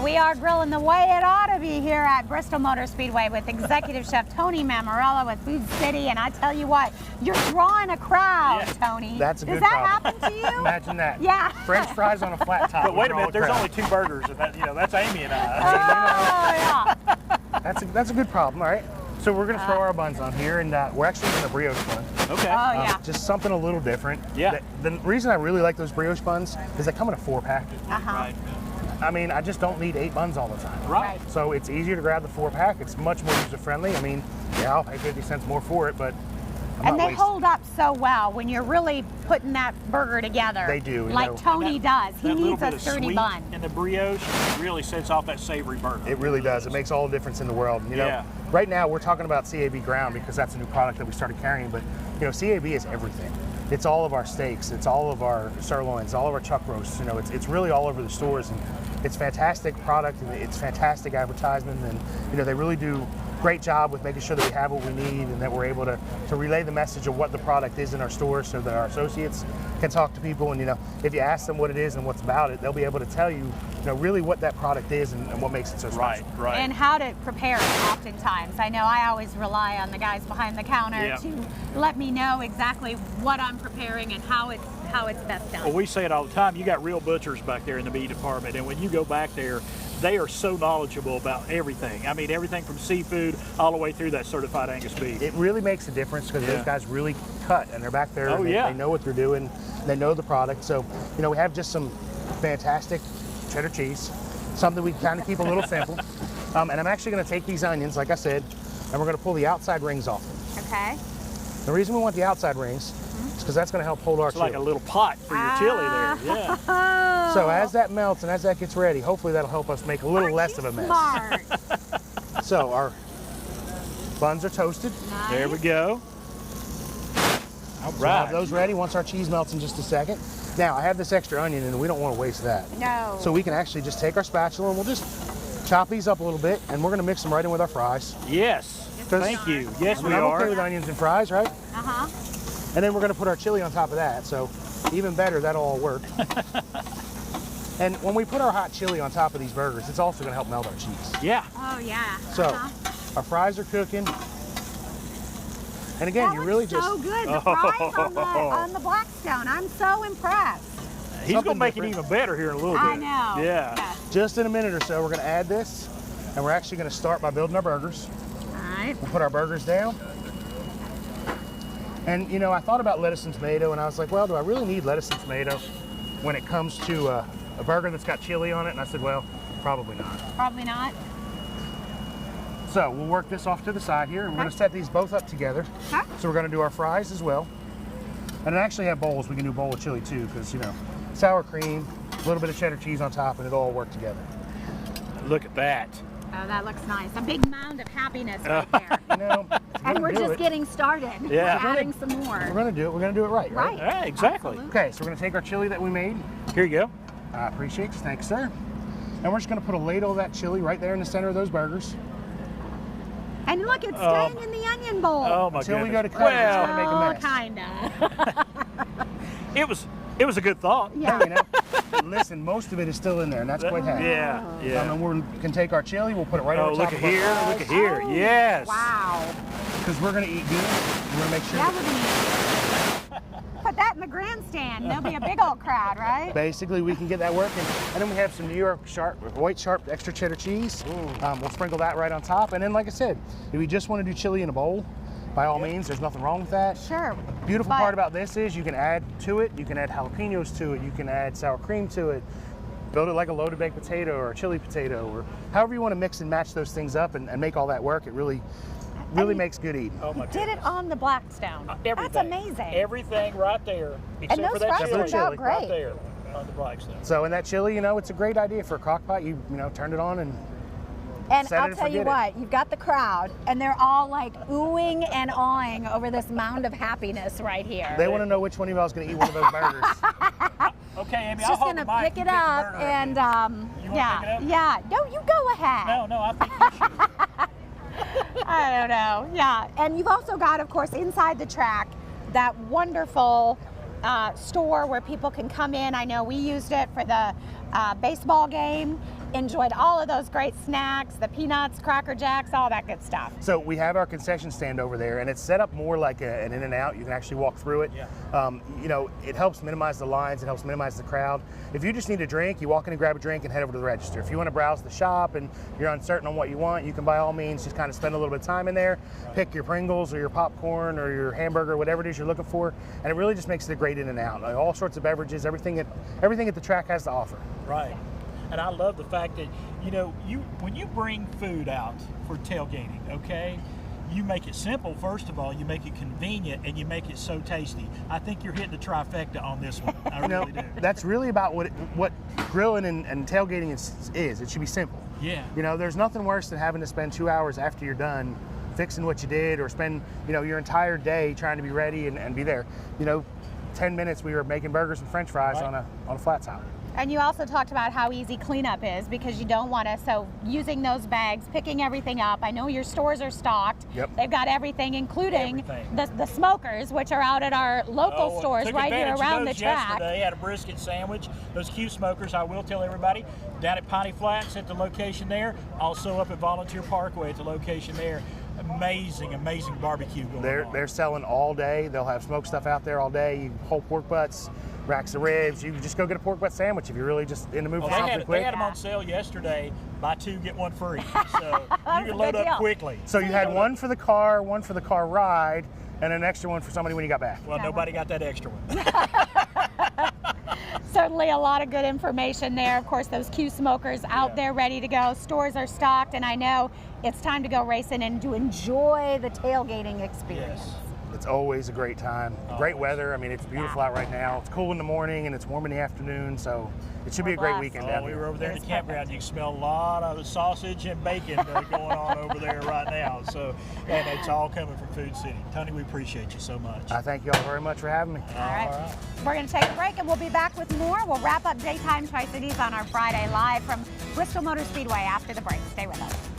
We are grilling the way it ought to be here at Bristol Motor Speedway with Executive Chef Tony Mammarella with Food City. And I tell you what, you're drawing a crowd, Tony. That's a good Does that problem. happen to you? Imagine that. Yeah. French fries on a flat top. But wait a minute, there's only 2 burgers, and that, that's Amy and I. Oh, yeah. That's a good problem, all right? So we're going to throw our buns on here, and we're actually doing a brioche bun. Okay. Oh, yeah. Just something a little different. Yeah. The reason I really like those brioche buns is they come in a 4-pack. Right. I mean, I just don't need 8 buns all the time. Right. So it's easier to grab the 4-pack. It's much more user-friendly. I mean, yeah, I'll pay 50 cents more for it, but And they hold up so well when you're really putting that burger together. They do. Like Tony does. He that little needs a bit of sturdy sweet bun. in the brioche really sets off that savory burger. It really does. It makes all the difference in the world. You know, Yeah. right now we're talking about CAB ground because that's a new product that we started carrying, but you know, CAB is everything. It's all of our steaks, it's all of our sirloins, all of our chuck roasts. You know, it's really all over the stores, and it's fantastic product, and it's fantastic advertisement, and you know, they really do great job with making sure that we have what we need and that we're able to relay the message of what the product is in our store so that our associates can talk to people. And you know, if you ask them what it is and what's about it, they'll be able to tell you, really what that product is and what makes it so special. Right. And how to prepare it oftentimes. I know I always rely on the guys behind the counter to let me know exactly what I'm preparing and how it's best done. Well, we say it all the time. You got real butchers back there in the meat department, and when you go back there, they are so knowledgeable about everything. I mean, everything from seafood all the way through that certified Angus beef. It really makes a difference because those guys really cut, and they're back there. Oh, and they know what they're doing. They know the product. So, we have just some fantastic cheddar cheese, something we kind of keep a little simple. And I'm actually going to take these onions, like I said, and we're going to pull the outside rings off them. Okay. The reason we want the outside rings is because that's going to help hold our chili. It's like a little pot for your chili there. Yeah. So as that melts and as that gets ready, hopefully that'll help us make a little less of a mess. Smart. So our buns are toasted. Nice. There we go. All We'll right. have those ready once our cheese melts in just a second. Now, I have this extra onion, and we don't want to waste that. No. So we can actually just take our spatula, and we'll just chop these up a little bit, and we're going to mix them right in with our fries. Yes. Thank you. Yes, we I'm are. okay with onions and fries, right? Uh-huh. And then we're going to put our chili on top of that, so even better, that'll all work. And when we put our hot chili on top of these burgers, it's also going to help melt our cheese. Yeah. Oh, yeah. So our fries are cooking. And again, That you really looks just... so good. The fries on the Blackstone. I'm so impressed. He's going to make it even better here in a little bit. I know. Yeah. Yes. Just in a minute or so, we're going to add this, and we're actually going to start by building our burgers. All right. We'll put our burgers down. And, I thought about lettuce and tomato, and I was like, well, do I really need lettuce and tomato when it comes to a burger that's got chili on it? And I said, well, probably not. Probably not. So we'll work this off to the side here, and we're going to set these both up together. Okay. So we're going to do our fries as well. And I actually have bowls. We can do a bowl of chili too, because, sour cream, a little bit of cheddar cheese on top, and it'll all work together. Look at that. Oh, that looks nice. A big mound of happiness right there. And we're just getting started. Yeah. We're adding some more. We're going to do it. We're going to do it right. Right. Yeah, exactly. Absolutely. Okay, so we're going to take our chili that we made. Here you go. I appreciate you. Thanks, sir. And we're just going to put a ladle of that chili right there in the center of those burgers. And look, it's staying in the onion bowl. Oh my Until goodness. we go to cut it, it's Well, going to make a mess. Kinda. it was a good thought. Yeah. Listen, most of it is still in there, and that's quite happy. Yeah. And we can take our chili, we'll put it right Oh, over top look at of our here. fries, Look at here. Yes. Wow. because we're going to eat good. We're going to make sure Yeah, that we're gonna put that in the grandstand. There'll be a big old crowd, right? basically we can get that working. And then we have some New York white sharp extra cheddar cheese. We'll sprinkle that right on top. And then, like I said, if you just want to do chili in a bowl, by all means, there's nothing wrong with that. Sure. Beautiful But- part about this is you can add to it, you can add jalapenos to it, you can add sour cream to it, build it like a loaded baked potato or a chili potato, or however you want to mix and match those things up and make all that work. It really makes good eating. Oh my Did it on the Blackstone. Everything. That's amazing. Everything right there. Except those for that fries chili. turned out Right great. there on the Blackstone. So in that chili, it's a great idea for a crock pot. You turn it on and And set it I'll and tell you forget it. what, you've got the crowd, and they're all like oohing and awing over this mound of happiness right here. they want to know which one of y'all is going to eat one of those burgers. Okay, Amy, It's I'll just hold gonna the mic. pick You it pick the up burger and again. You wanna yeah, pick it up? yeah. No, you go ahead. No, I think you should. I don't know. Yeah, and you've also got, of course, inside the track, that wonderful store where people can come in. I know we used it for the baseball game, enjoyed all of those great snacks, the peanuts, Cracker Jacks, all that good stuff. So we have our concession stand over there, and it's set up more like an In-N-Out. You can actually walk through it. Yeah. You know, it helps minimize the lines. It helps minimize the crowd. If you just need a drink, you walk in and grab a drink and head over to the register. If you want to browse the shop and you're uncertain on what you want, you can by all means just kind of spend a little bit of time in there, pick your Pringles or your popcorn or your hamburger, whatever it is you're looking for, and it really just makes it a great In-N-Out. Like all sorts of beverages, everything at the track has to offer. Right. And I love the fact that, you know, when you bring food out for tailgating, okay, you make it simple, first of all, you make it convenient, and you make it so tasty. I think you're hitting the trifecta on this one. I really do. That's really about what grilling and tailgating is. It should be simple. Yeah. You know, there's nothing worse than having to spend 2 hours after you're done fixing what you did, or spend, you know, your entire day trying to be ready and be there. You know, 10 minutes we were making burgers and French fries on a flat top. And you also talked about how easy cleanup is, because you don't want to, so using those bags, picking everything up. I know your stores are stocked. Yep. They've got everything, including the smokers, which are out at our local stores right here around the track. Yesterday, had a brisket sandwich. Those Q smokers, I will tell everybody, down at Piney Flats at the location there, also up at Volunteer Parkway at the location there. Amazing, amazing barbecue going on. They're selling all day. They'll have smoked stuff out there all day. Whole pork butts, racks of ribs. You can just go get a pork butt sandwich if you're really just in the mood for something quick. They had them on sale yesterday. Buy two, get one free. So you can load up quickly. So you had one for the car ride, and an extra one for somebody when you got back. Well, nobody got that extra one. Certainly a lot of good information there. Of course, those Q smokers out there ready to go. Stores are stocked, and I know it's time to go racing and to enjoy the tailgating experience. Yes. It's always a great time. Great weather. I mean, it's beautiful out right now. It's cool in the morning and it's warm in the afternoon, so it should be a great weekend down We here. were over there in the campground. You can smell a lot of the sausage and bacon going on over there right now. So, and it's all coming from Food City. Tony, we appreciate you so much. I thank you all very much for having me. All right. We're going to take a break and we'll be back with more. We'll wrap up Daytime Tri-Cities on our Friday Live from Bristol Motor Speedway after the break. Stay with us.